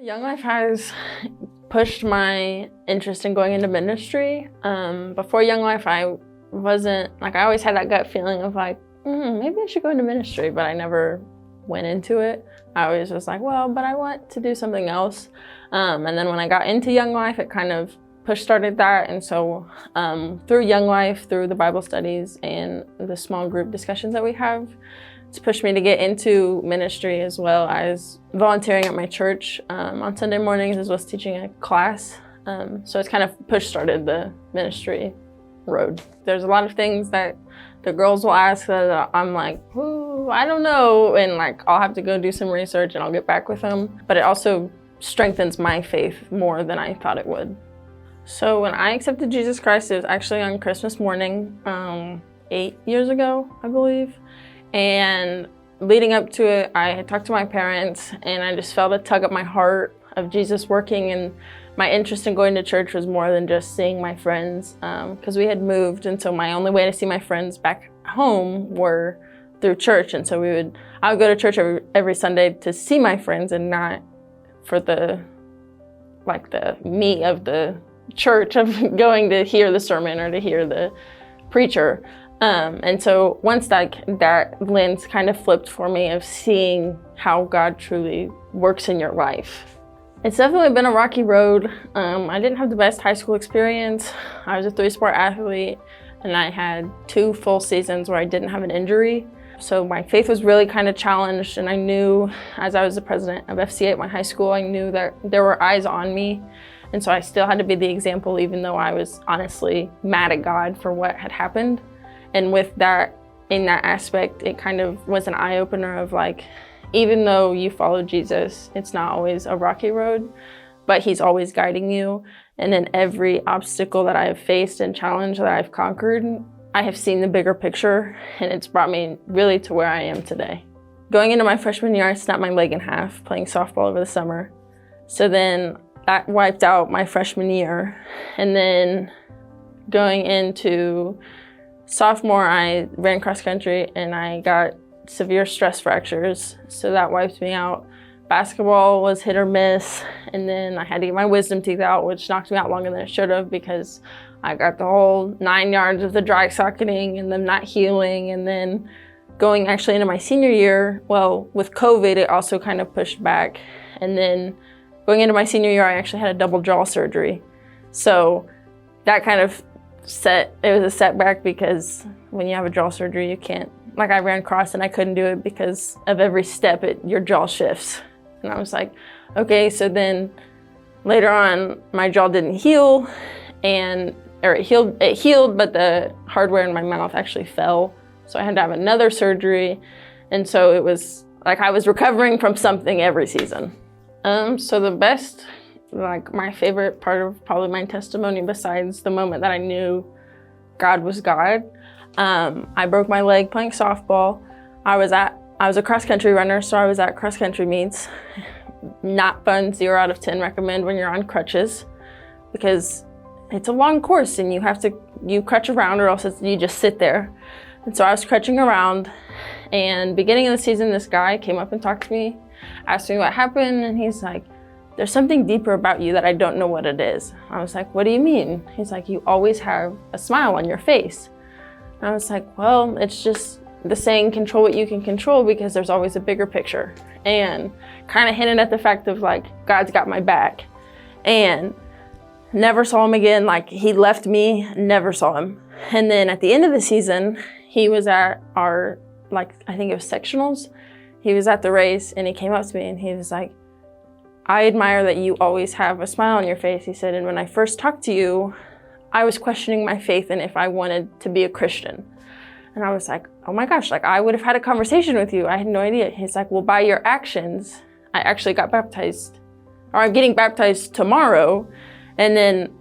Young Life has pushed my interest in going into ministry. Before Young Life, I always had that gut feeling of like, maybe I should go into ministry, but I never went into it. I always was like, well, but I want to do something else. And then when I got into Young Life, it kind of started that. And so through Young Life, through the Bible studies and the small group discussions that we have, it's pushed me to get into ministry as well as volunteering at my church on Sunday mornings as well as teaching a class. So it's kind of started the ministry road. There's a lot of things that the girls will ask that I'm like, ooh, I don't know. And like, I'll have to go do some research and I'll get back with them. But it also strengthens my faith more than I thought it would. So when I accepted Jesus Christ, it was actually on Christmas morning, 8 years ago, I believe. And leading up to it, I had talked to my parents and I just felt a tug at my heart of Jesus working, and my interest in going to church was more than just seeing my friends because we had moved, and so my only way to see my friends back home were through church. And so I would go to church every Sunday to see my friends and not for the meat of the church of going to hear the sermon or to hear the preacher. And so once that lens kind of flipped for me of seeing how God truly works in your life. It's definitely been a rocky road. I didn't have the best high school experience. I was a 3-sport athlete and I had 2 full seasons where I didn't have an injury. So my faith was really kind of challenged, and I knew as I was the president of FCA at my high school, I knew that there were eyes on me. And so I still had to be the example, even though I was honestly mad at God for what had happened. And with that, in that aspect, it kind of was an eye-opener of like, even though you follow Jesus, it's not always a rocky road, but he's always guiding you. And in every obstacle that I have faced and challenge that I've conquered, I have seen the bigger picture, and it's brought me really to where I am today. Going into my freshman year, I snapped my leg in half playing softball over the summer. So then that wiped out my freshman year. And then going into sophomore, I ran cross country and I got severe stress fractures. So that wiped me out. Basketball was hit or miss. And then I had to get my wisdom teeth out, which knocked me out longer than it should have because I got the whole 9 yards of the dry socketing and them not healing. And then going actually into my senior year, well, with COVID, it also kind of pushed back. And then going into my senior year, I actually had a double jaw surgery. So that kind of it was a setback because when you have a jaw surgery, you can't, like I ran cross and I couldn't do it because of every step, your jaw shifts. And I was like, okay, so then later on, my jaw didn't heal it healed, but the hardware in my mouth actually fell. So I had to have another surgery. And so it was like I was recovering from something every season. So the best, like my favorite part of probably my testimony, besides the moment that I knew God was God, I broke my leg playing softball. I was a cross country runner, so I was at cross country meets. Not fun, 0 out of 10 recommend when you're on crutches because it's a long course and you crutch around or else you just sit there. And so I was crutching around, and beginning of the season, this guy came up and talked to me, asked me what happened, and he's like, there's something deeper about you that I don't know what it is. I was like, what do you mean? He's like, you always have a smile on your face. And I was like, well, it's just the saying, control what you can control, because there's always a bigger picture. And kind of hinted at the fact of like, God's got my back. And never saw him again. Like he left me, never saw him. And then at the end of the season, he was at our, I think it was sectionals. He was at the race and he came up to me and he was like, I admire that you always have a smile on your face. He said, and when I first talked to you, I was questioning my faith and if I wanted to be a Christian. And I was like, oh my gosh, I would have had a conversation with you. I had no idea. He's like, well, by your actions, I actually got baptized, or I'm getting baptized tomorrow. And then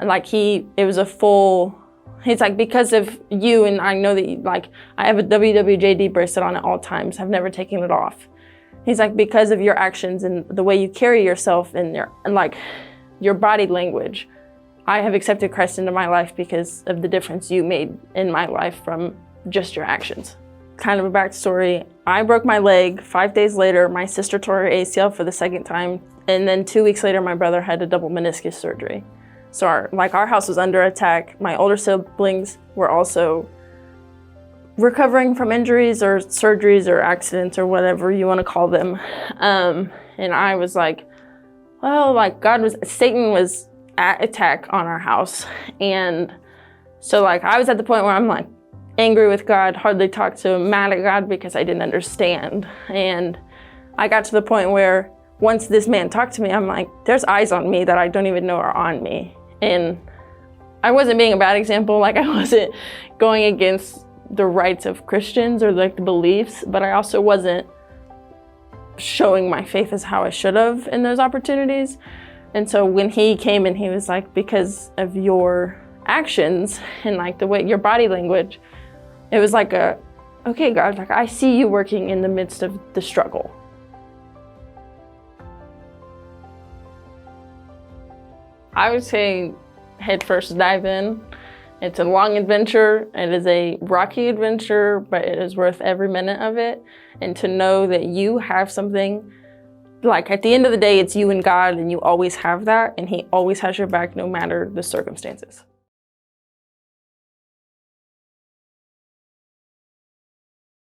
it was a full, he's like, because of you, and I know that I have a WWJD bracelet on at all times. I've never taken it off. He's like, because of your actions and the way you carry yourself and your body language, I have accepted Christ into my life because of the difference you made in my life from just your actions. kind of a backstory. I broke my leg. 5 days later, my sister tore her ACL for the second time. And then 2 weeks later, my brother had a double meniscus surgery. So our house was under attack. My older siblings were also recovering from injuries or surgeries or accidents or whatever you want to call them. And I was like, well, like Satan was at attack on our house. And so like I was at the point where I'm like angry with God, hardly talked to him, mad at God because I didn't understand. And I got to the point where once this man talked to me, I'm like, there's eyes on me that I don't even know are on me. And I wasn't being a bad example, like I wasn't going against the rights of Christians or like the beliefs, but I also wasn't showing my faith as how I should have in those opportunities. And so when he came and he was like, because of your actions and like the way your body language, it was like okay, God, like I see you working in the midst of the struggle. I would say head first dive in. It's a long adventure. It is a rocky adventure, but it is worth every minute of it. And to know that you have something, like at the end of the day, it's you and God, and you always have that, and he always has your back no matter the circumstances.